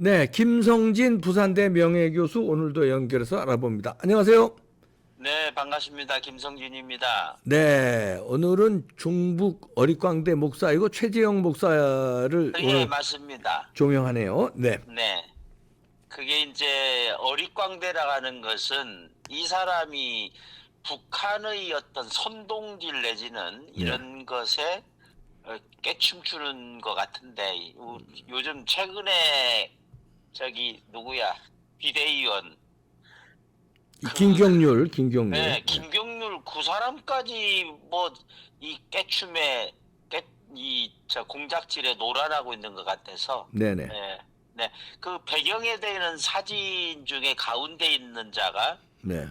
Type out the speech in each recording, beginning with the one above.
네, 김성진 부산대 명예교수 오늘도 연결해서 알아봅니다. 안녕하세요. 네, 반갑습니다. 김성진입니다. 네, 오늘은 중북 어릿광대 목사이고 최재형 목사를 예, 오늘 맞습니다. 조명하네요. 네, 네. 그게 이제 어릿광대라 하는 것은 이 사람이 북한의 어떤 선동질 내지는 네, 이런 것에 깨춤추는 것 같은데 요즘 최근에 저기 누구야? 비대위원 그 김경률. 네, 네, 김경률 그 사람까지 뭐 이 깨춤에 이저 공작질에 노란하고 있는 것 같아서 네, 네, 네, 네. 그 배경에 되는 사진 중에 가운데 있는 자가 네.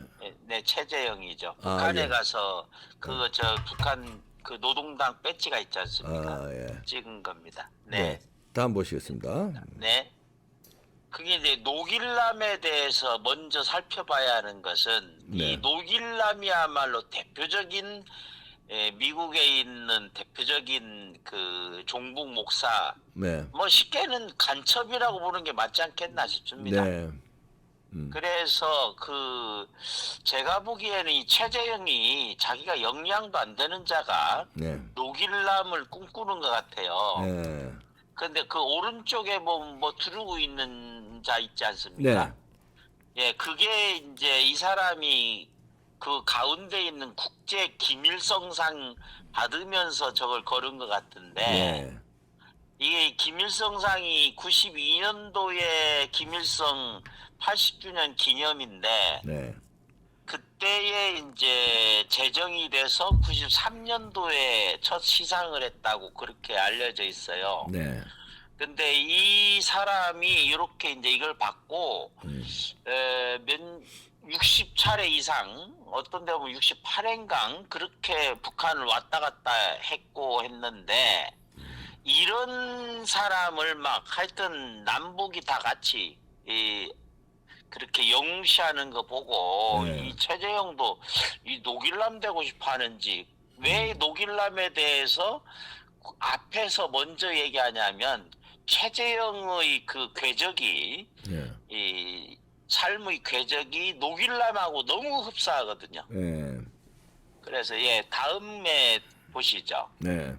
네, 최재형이죠. 아, 북한에 예, 가서 그 저 북한 그 노동당 배지가 있지 않습니까? 아, 예, 찍은 겁니다. 네. 네, 다음 보시겠습니다. 네. 그게 이제 녹일남에 대해서 먼저 살펴봐야 하는 것은 이 네, 녹일남이야말로 대표적인 미국에 있는 대표적인 그 종북 목사 네, 뭐 쉽게는 간첩이라고 보는 게 맞지 않겠나 싶습니다. 네, 그래서 제가 보기에는 이 최재형이 자기가 영향도 안 되는 자가 네, 녹일남을 꿈꾸는 것 같아요. 네, 근데 그 오른쪽에 뭐 두르고 있는 자 있지 네, 않습니까? 예, 그게 이제 이 사람이 그 가운데 있는 국제 김일성상 받으면서 저걸 걸은 것 같은데, 네, 이게 김일성상이 92년도에 김일성 80주년 기념인데, 네, 그때에 이제 제정이 돼서 93년도에 첫 시상을 했다고 그렇게 알려져 있어요. 네, 근데 이 사람이 이렇게 이제 이걸 받고 몇 60차례 이상 어떤 데 보면 68회인가 그렇게 북한을 왔다 갔다 했고 했는데 이런 사람을 막 하여튼 남북이 다 같이 그렇게 영시하는 거 보고 네, 이 최재형도 이 녹일남 되고 싶어 하는지 왜 녹일남에 대해서 앞에서 먼저 얘기하냐면 최재형의 그 궤적이 네, 이 삶의 궤적이 녹일남하고 너무 흡사하거든요. 네, 그래서 예 다음에 보시죠. 네.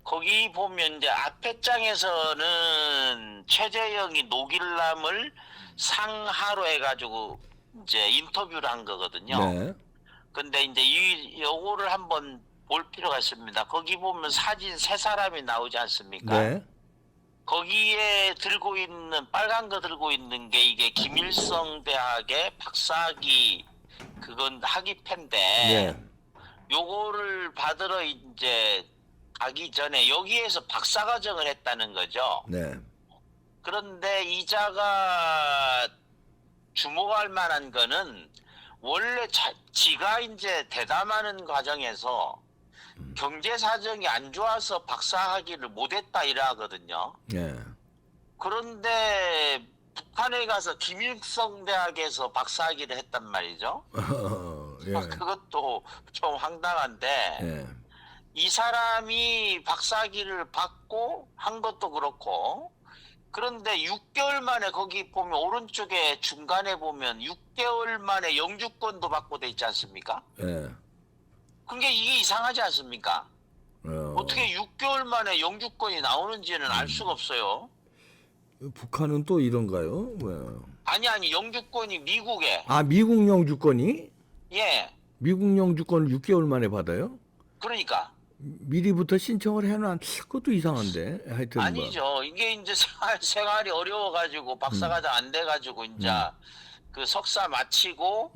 거기 보면 이제 앞에 장에서는 최재형이 녹일남을 상하로 해가지고 이제 인터뷰를 한 거거든요. 네. 근데 이제 요거를 한번 볼 필요가 있습니다. 거기 보면 사진 세 사람이 나오지 않습니까? 네. 거기에 들고 있는 빨간 거 들고 있는 게 이게 김일성 대학의 박사학위 그건 학위패인데 네. 요거를 받으러 이제 가기 전에 여기에서 박사과정을 했다는 거죠. 네. 그런데 이자가 주목할 만한 거는 원래 지가 이제 대담하는 과정에서 경제 사정이 안 좋아서 박사학위를 못했다 이러거든요. 네. 그런데 북한에 가서 김일성 대학에서 박사학위를 했단 말이죠. 예. 그것도 좀 황당한데 예. 이 사람이 박사학위를 받고 한 것도 그렇고 그런데 6개월 만에 거기 보면 오른쪽에 중간에 보면 6개월 만에 영주권도 받고 돼 있지 않습니까? 예. 그게 이게 이상하지 않습니까? 어떻게 6개월 만에 영주권이 나오는지는 알 수가 없어요. 북한은 또 이런가요? 왜? 아니 영주권이 미국에 아, 미국 영주권이? 예 미국 영주권을 6개월 만에 받아요? 그러니까 미리부터 신청을 해놓은 그것도 이상한데. 하여튼 뭐. 아니죠. 이게 이제 생활이 어려워가지고 박사과정 안 돼가지고 이제 그 석사 마치고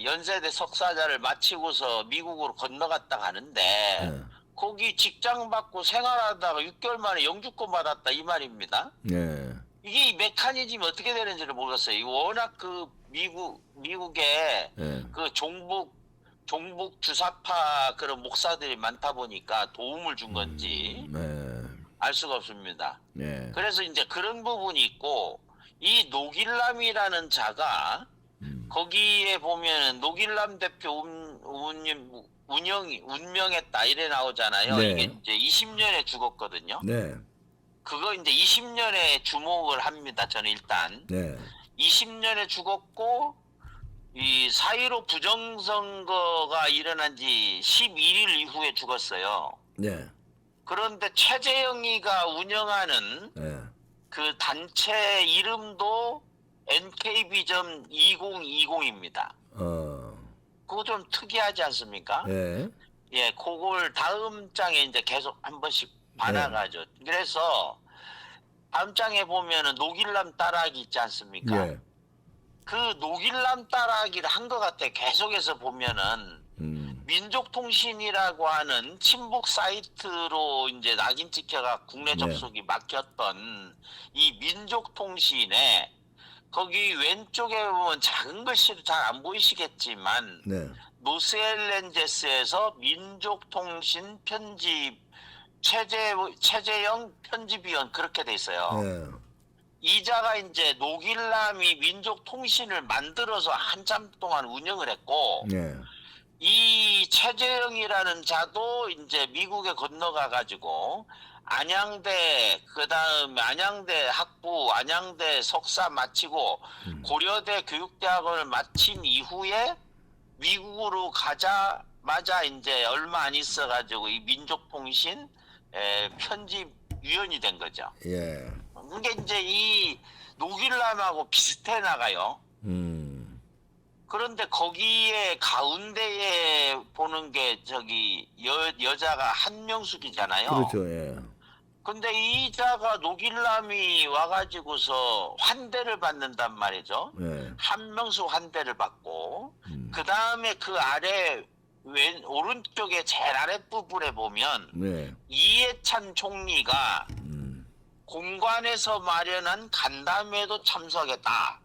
연세대 석사자를 마치고서 미국으로 건너갔다 가는데 예. 거기 직장 받고 생활하다가 6개월 만에 영주권 받았다 이 말입니다. 예. 이게 이 메커니즘이 어떻게 되는지를 모르겠어요. 이거 워낙 그 미국에 예. 그 종북 주사파 그런 목사들이 많다 보니까 도움을 준 건지 예. 알 수가 없습니다. 예. 그래서 이제 그런 부분이 있고 이 노길남이라는 자가 거기에 보면은 노길남 대표 운명했다 이래 나오잖아요. 네. 이게 이제 20년에 죽었거든요. 네. 그거 이제 20년에 주목을 합니다. 저는 일단 네. 20년에 죽었고 이 4.15 부정선거가 일어난 지 11일 이후에 죽었어요. 네. 그런데 최재형이가 운영하는 네. 그 단체 이름도 NK비전 2020입니다. 그거 좀 특이하지 않습니까? 네. 예, 그걸 다음 장에 이제 계속 한 번씩 봐나가죠. 그래서 다음 장에 보면은 녹일남 따라하기 있지 않습니까? 예. 그 녹일남 따라하기를 한 것 같아. 계속해서 보면은 민족통신이라고 하는 친북 사이트로 이제 낙인 찍혀가 국내 네. 접속이 막혔던 이 민족통신에 거기 왼쪽에 보면 작은 글씨로 잘 안 보이시겠지만 네. 노스엘렌제스에서 민족통신 편집 최재형 편집위원 그렇게 돼 있어요. 네. 이자가 이제 녹일남이 민족통신을 만들어서 한참 동안 운영을 했고 네. 이 최재형이라는 자도 이제 미국에 건너가 가지고 안양대 그다음에 안양대 학부 안양대 석사 마치고 고려대 교육대학원을 마친 이후에 미국으로 가자마자 이제 얼마 안 있어 가지고 이 민족통신 편집위원이 된 거죠. 예. 그게 이제 이 녹일남하고 비슷해 나가요. 그런데 거기에 가운데에 보는 게 저기 여자가 한명숙이잖아요. 그렇죠. 예. 근데 이 자가 녹일남이 와가지고서 환대를 받는단 말이죠. 예. 한명숙 환대를 받고 그 다음에 그 아래 오른쪽에 제일 아래 부분에 보면 네. 이해찬 총리가 공관에서 마련한 간담회도 참석했다.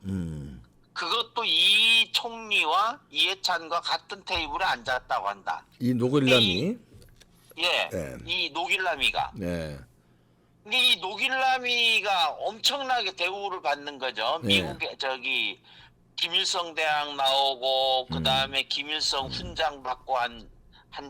그것도 이 총리와 이해찬과 같은 테이블에 앉았다고 한다. 이 녹일남이. 예, 네. 이 녹일남이가. 네. 근데 이 녹일남이가 엄청나게 대우를 받는 거죠. 네. 미국에 저기 김일성 대학 나오고 그 다음에 김일성 훈장 받고 한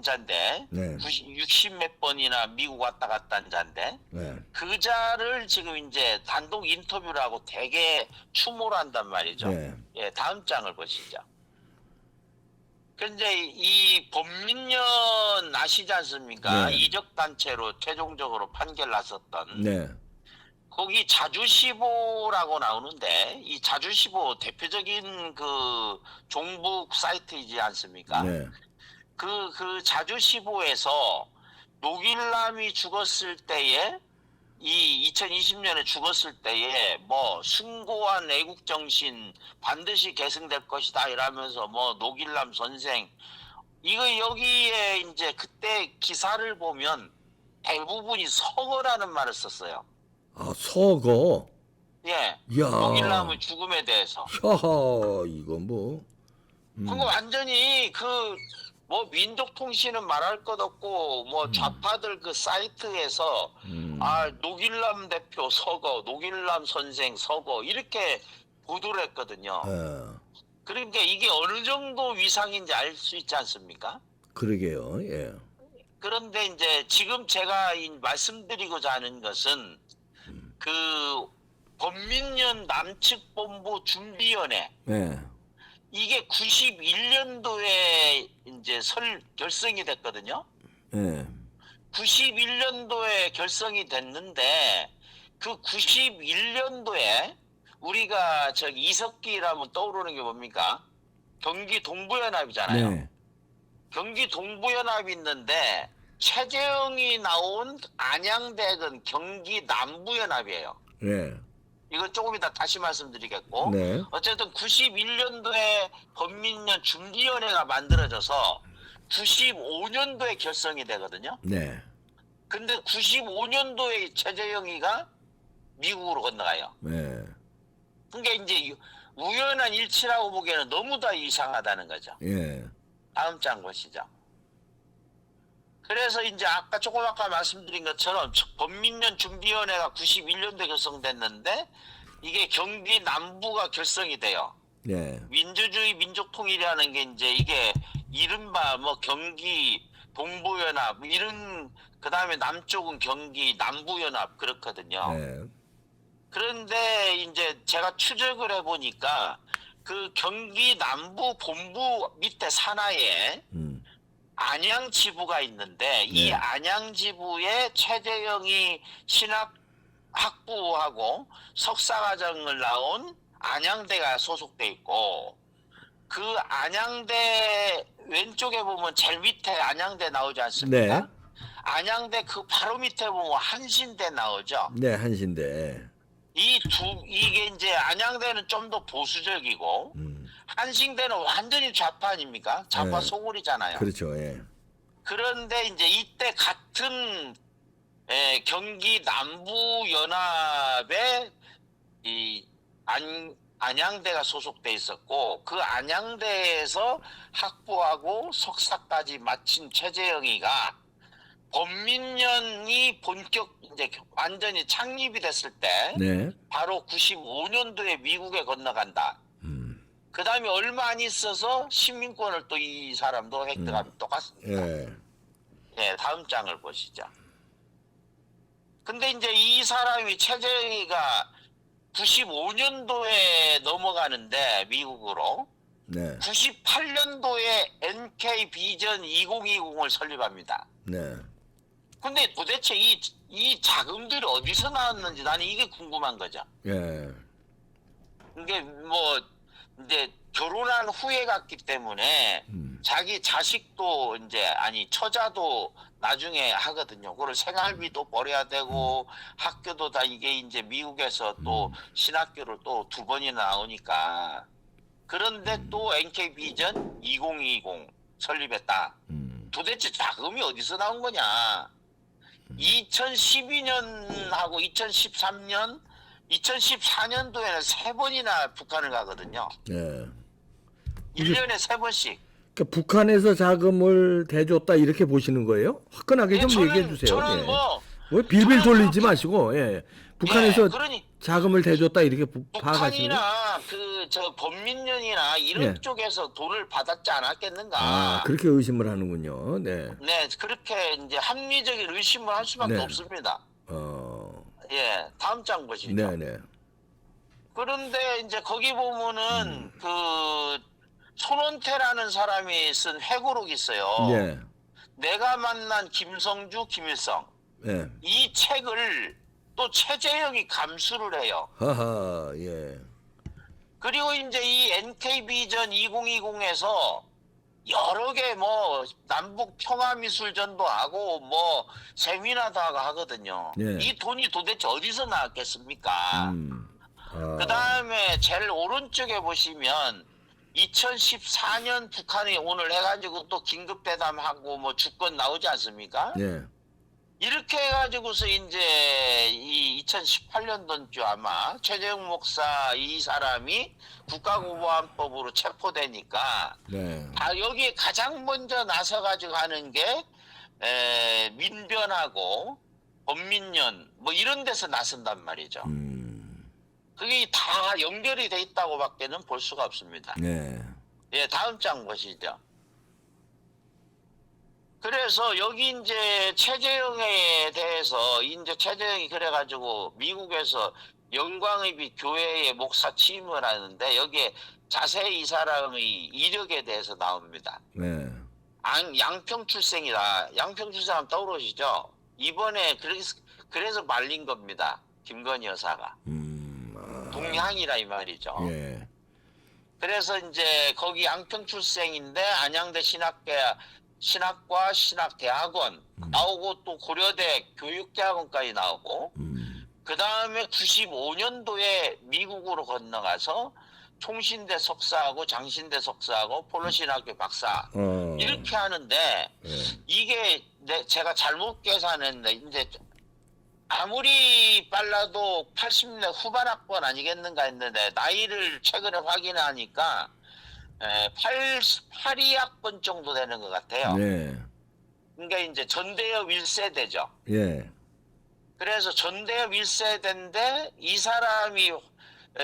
잔데 네. 60 몇 번이나 미국 왔다 갔다 한 잔데 네. 그 자를 지금 이제 단독 인터뷰를 하고 되게 추모를 한단 말이죠. 네. 예, 다음 장을 보시죠. 근데 이 범민련 아시지 않습니까? 네. 이적단체로 최종적으로 판결 났었던 네. 거기 자주시보라고 나오는데 이 자주시보 대표적인 그 종북 사이트이지 않습니까? 네. 그 자주시보에서 녹일남이 죽었을 때에 이 2020년에 죽었을 때에 뭐 숭고한 애국 정신 반드시 계승될 것이다 이러면서 뭐 녹일남 선생 이거 여기에 이제 그때 기사를 보면 대부분이 서거라는 말을 썼어요. 아, 서거. 예. 이야. 녹일남의 죽음에 대해서. 하하, 이거 뭐. 그거 완전히 그 뭐 민족통신은 말할 것 없고 뭐 좌파들 그 사이트에서 아 녹일남 대표 서거, 녹일남 선생 서거 이렇게 보도를 했거든요. 그러니까 이게 어느 정도 위상인지 알 수 있지 않습니까? 그러게요. 예. 그런데 이제 지금 제가 말씀드리고자 하는 것은 그 범민련 남측 본부 준비위원회 네. 이게 91년도에 이제 결성이 됐거든요. 네. 91년도에 결성이 됐는데 그 91년도에 우리가 저기 이석기라면 떠오르는 게 뭡니까? 경기 동부연합이잖아요. 네. 경기 동부연합이 있는데 최재형이 나온 안양대학은 경기 남부연합이에요. 네. 이건 조금 이따 다시 말씀드리겠고 네. 어쨌든 91년도에 범민련 준비위원회가 만들어져서 95년도에 결성이 되거든요. 네. 근데 95년도에 최재형이가 미국으로 건너가요. 네. 그러니까 이제 우연한 일치라고 보기에는 너무 다 이상하다는 거죠. 예. 다음 장 보시죠. 그래서 이제 조금 아까 말씀드린 것처럼 범민련 준비위원회가 91년도에 결성됐는데 이게 경기 남부가 결성이 돼요. 네. 민주주의 민족통일이라는 게 이제 이게 이른바 뭐 경기 동부연합 이런 그다음에 남쪽은 경기 남부연합 그렇거든요. 네. 그런데 이제 제가 추적을 해보니까 그 경기 남부 본부 밑에 산하에 안양 지부가 있는데 이 네. 안양 지부에 최재형이 신학 학부하고 석사과정을 나온 안양대가 소속돼 있고 그 안양대 왼쪽에 보면 제일 밑에 안양대 나오지 않습니까? 네. 안양대 그 바로 밑에 보면 한신대 나오죠. 네, 한신대. 이게 이제 안양대는 좀 더 보수적이고 한신대는 완전히 좌파 아닙니까? 좌파 네. 소굴이잖아요. 그렇죠. 예. 그런데 이제 이때 같은 경기 남부 연합에 이 안양대가 소속돼 있었고 그 안양대에서 학부하고 석사까지 마친 최재형이가 범민련이 본격 이제 완전히 창립이 됐을 때 네. 바로 95년도에 미국에 건너간다. 그 다음에 얼마 안 있어서 시민권을 또 이 사람도 획득하면 똑같습니다. 예. 예, 다음 장을 보시죠. 근데 이제 이 사람이 최재형이가 95년도에 넘어가는데 미국으로 네. 98년도에 NK 비전 2020을 설립합니다. 네. 근데 도대체 이 자금들이 어디서 나왔는지 나는 이게 궁금한 거죠. 예. 이게 뭐 이제 결혼한 후에 갔기 때문에 자기 자식도 이제 아니 처자도 나중에 하거든요. 그걸 생활비도 벌어야 되고 학교도 다 이게 이제 미국에서 또 신학교를 또 2번이나 나오니까 그런데 또 NK 비전 2020 설립했다. 도대체 자금이 어디서 나온 거냐? 2012년하고 2013년, 2014년도에는 3번이나 북한을 가거든요. 예. 1년에 3번씩. 그러니까 북한에서 자금을 대줬다 이렇게 보시는 거예요? 화끈하게 예, 좀 얘기해 주세요. 저는 예. 뭐 빌빌 저는 돌리지 그렇게- 마시고, 예. 북한에서 예, 그러니 자금을 대줬다 이렇게 파악하시는 거예요? 북한이나 그 저 범민련이나 이런 예. 쪽에서 돈을 받았지 않았겠는가? 아, 그렇게 의심을 하는군요. 네. 네, 그렇게 이제 합리적인 의심을 할 수밖에 네. 없습니다. 어, 예, 다음 장 보시죠. 네네. 그런데 이제 거기 보면은 그 손원태라는 사람이 쓴 회고록이 있어요. 예. 내가 만난 김성주, 김일성 예. 이 책을 또 최재형이 감수를 해요. 하하, 예. 그리고 이제 이 NK 비전 2020에서 여러 개 뭐 남북 평화 미술전도 하고 뭐 세미나도 하고 하거든요. 예. 이 돈이 도대체 어디서 나왔겠습니까? 아, 그 다음에 제일 오른쪽에 보시면 2014년 북한이 오늘 해가지고 또 긴급 대담하고 뭐 주권 나오지 않습니까? 예. 이렇게 해가지고서 이제 이 2018년도쯤 아마 최재형 목사 이 사람이 국가보안법으로 체포되니까 네. 여기에 가장 먼저 나서가지고 하는 게 민변하고 범민련 뭐 이런 데서 나선단 말이죠. 그게 다 연결이 돼 있다고밖에는 볼 수가 없습니다. 네. 예, 다음 장 보시죠. 그래서 여기 이제 최재형에 대해서 이제 최재형이 그래가지고 미국에서 영광의비 교회의 목사 취임을 하는데 여기에 자세히 이 사람의 이력에 대해서 나옵니다. 네. 양평 출생이다. 양평 출생하면 떠오르시죠? 이번에 그래서 말린 겁니다. 김건희 여사가. 동향이라 이 말이죠. 예. 그래서 이제 거기 양평 출생인데 안양대 신학과 신학대학원 나오고 또 고려대 교육대학원까지 나오고 그 다음에 95년도에 미국으로 건너가서 총신대 석사하고 장신대 석사하고 폴로신학교 박사 이렇게 하는데 이게 제가 잘못 계산했는데 이제 아무리 빨라도 80년 후반 학번 아니겠는가 했는데 나이를 최근에 확인하니까 82학번 정도 되는 것 같아요. 네. 그러니까 이제 전대협 1세대죠. 예. 그래서 전대협 1세대인데 이 사람이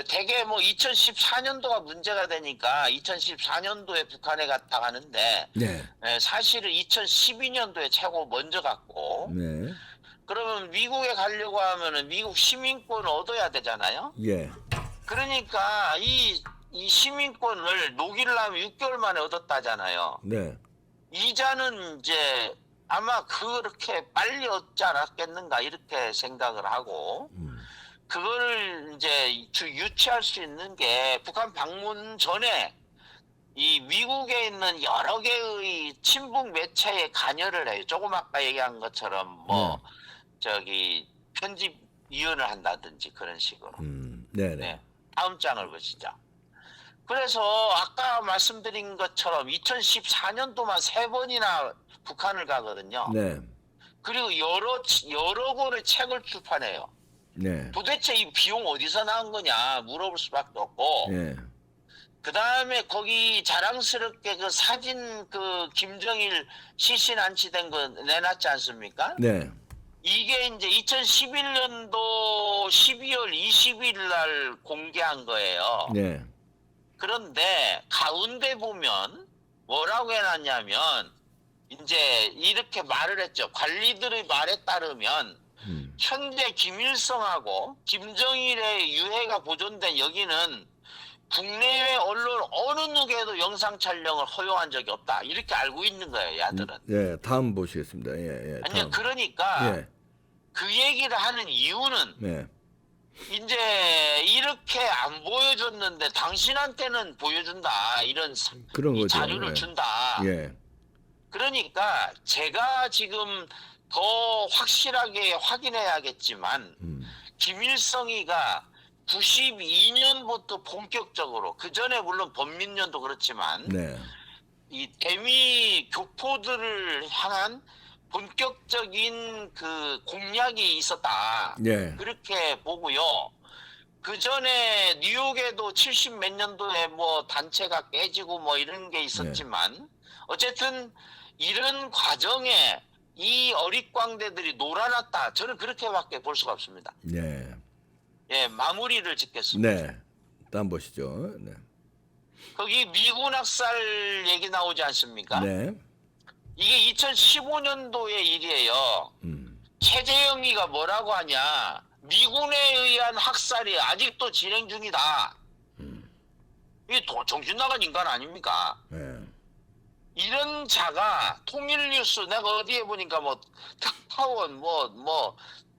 대개 뭐 2014년도가 문제가 되니까 2014년도에 북한에 갔다 가는데 네. 사실은 2012년도에 최고 먼저 갔고 네. 그러면 미국에 가려고 하면은 미국 시민권을 얻어야 되잖아요. 예. 그러니까 이 시민권을 녹이려면 6개월 만에 얻었다잖아요. 네. 이자는 이제 아마 그렇게 빨리 얻지 않았겠는가 이렇게 생각을 하고 그거를 이제 유치할 수 있는 게 북한 방문 전에 이 미국에 있는 여러 개의 친북 매체에 관여를 해요. 조금 아까 얘기한 것처럼 뭐 저기 편집위원을 한다든지 그런 식으로. 네네. 네. 다음 장을 보시죠. 그래서 아까 말씀드린 것처럼 2014년도만 3번이나 북한을 가거든요. 네. 그리고 여러 권의 책을 출판해요. 네. 도대체 이 비용 어디서 나온 거냐 물어볼 수밖에 없고 예. 그 다음에 거기 자랑스럽게 그 사진 그 김정일 시신 안치된 거 내놨지 않습니까? 네. 이게 이제 2011년도 12월 20일 날 공개한 거예요. 네. 그런데 가운데 보면 뭐라고 해놨냐면 이제 이렇게 말을 했죠. 관리들의 말에 따르면 현재 김일성하고 김정일의 유해가 보존된 여기는 국내외 언론 어느 누구에도 영상 촬영을 허용한 적이 없다. 이렇게 알고 있는 거예요, 야들은. 예. 다음 보시겠습니다. 예. 예. 아니 다음. 그러니까 예. 그 얘기를 하는 이유는 네. 이제 이렇게 안 보여줬는데 당신한테는 보여준다. 이런 그런 이 거죠. 자료를 예. 준다. 예. 그러니까 제가 지금 더 확실하게 확인해야겠지만 김일성이가 92년부터 본격적으로 그 전에 물론 범민년도 그렇지만 네. 이 대미 교포들을 향한 본격적인 그 공략이 있었다. 예. 그렇게 보고요. 그 전에 뉴욕에도 70 몇 년도에 뭐 단체가 깨지고 뭐 이런 게 있었지만 어쨌든 이런 과정에 이 어릿광대들이 놀아났다. 저는 그렇게밖에 볼 수가 없습니다. 네. 예, 마무리를 짓겠습니다. 네. 다음 보시죠. 네. 거기 미군 학살 얘기 나오지 않습니까? 네. 이게 2015년도의 일이에요. 최재형이가 뭐라고 하냐. 미군에 의한 학살이 아직도 진행 중이다. 이게 정신 나간 인간 아닙니까? 네. 이런 자가 통일뉴스 내가 어디에 보니까 뭐 탁타원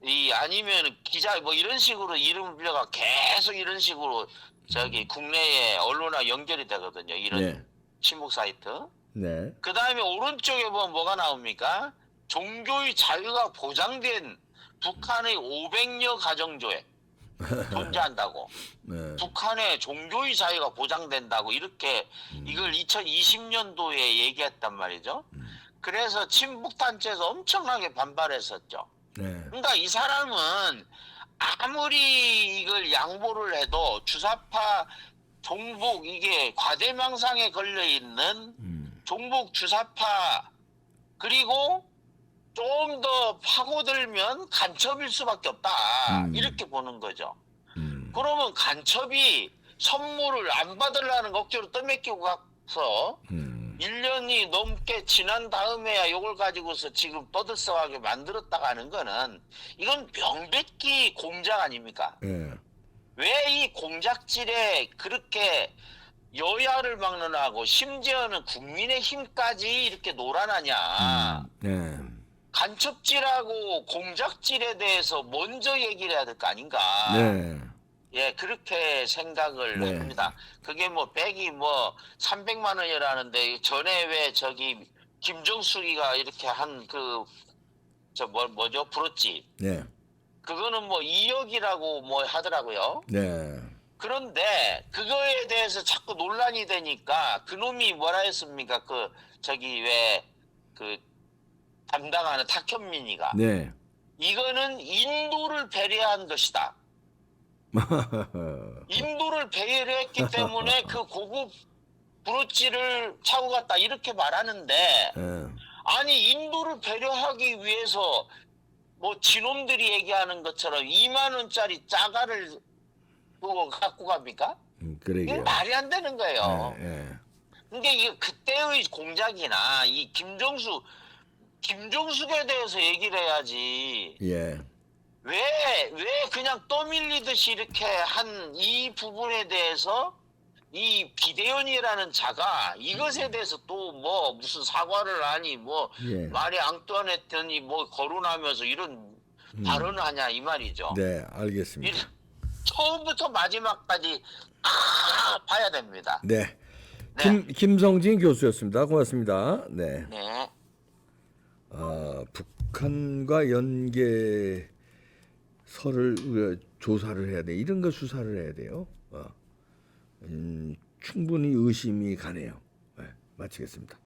이 아니면 기자 뭐 이런 식으로 이름 불려가 계속 이런 식으로 저기 국내에 언론과 연결이 되거든요. 이런 네. 친목 사이트. 네. 그 다음에 오른쪽에 보면 뭐가 나옵니까? 종교의 자유가 보장된 북한의 500여 가정조회 존재한다고. 네. 북한의 종교의 자유가 보장된다고 이렇게 이걸 2020년도에 얘기했단 말이죠. 그래서 친북단체에서 엄청나게 반발했었죠. 네. 그러니까 이 사람은 아무리 이걸 양보를 해도 주사파 종북 이게 과대망상에 걸려 있는 종북 주사파 그리고 좀 더 파고들면 간첩일 수밖에 없다 이렇게 보는 거죠. 그러면 간첩이 선물을 안 받으려는 거 억지로 떠맡기고 가서 1년이 넘게 지난 다음에야 이걸 가지고서 지금 떠들썩하게 만들었다가 하는 거는 이건 명백히 공작 아닙니까? 네. 왜 이 공작질에 그렇게 여야를 막론하고 심지어는 국민의힘까지 이렇게 놀아나냐. 네. 간첩질하고 공작질에 대해서 먼저 얘기를 해야 될 거 아닌가. 네. 예, 그렇게 생각을 네. 합니다. 그게 뭐 100이 뭐 300만 원이라는데 전에 왜 저기 김정숙이가 이렇게 한 그 뭐죠? 브로치. 네. 그거는 뭐 2억이라고 뭐 하더라고요. 네. 그런데 그거에 대해서 자꾸 논란이 되니까 그놈이 뭐라 했습니까? 그 저기 왜 그 담당하는 탁현민이가 네. 이거는 인도를 배려한 것이다. 인도를 배려했기 때문에 그 고급 브로치를 차고 갔다 이렇게 말하는데 네. 아니 인도를 배려하기 위해서 뭐 지놈들이 얘기하는 것처럼 2만 원짜리 짜가를 그거 갖고 갑니까? 이게 그러게요. 말이 안 되는 거예요. 예, 예. 근데 이게 그때의 공작이나 이 김종숙에 대해서 얘기를 해야지. 예. 왜 그냥 떠밀리듯이 이렇게 한 이 부분에 대해서 이 비대연이라는 자가 이것에 대해서 또 뭐 무슨 사과를 하니 뭐 예. 마리 앙뚜아네트니 뭐 거론하면서 이런 발언을 하냐 이 말이죠. 네, 알겠습니다. 처음부터 마지막까지 다 봐야 됩니다. 네. 네. 김성진 교수였습니다. 고맙습니다. 네. 네. 북한과 연계설을 우리가 조사를 해야 돼. 이런 거 수사를 해야 돼요. 충분히 의심이 가네요. 네, 마치겠습니다.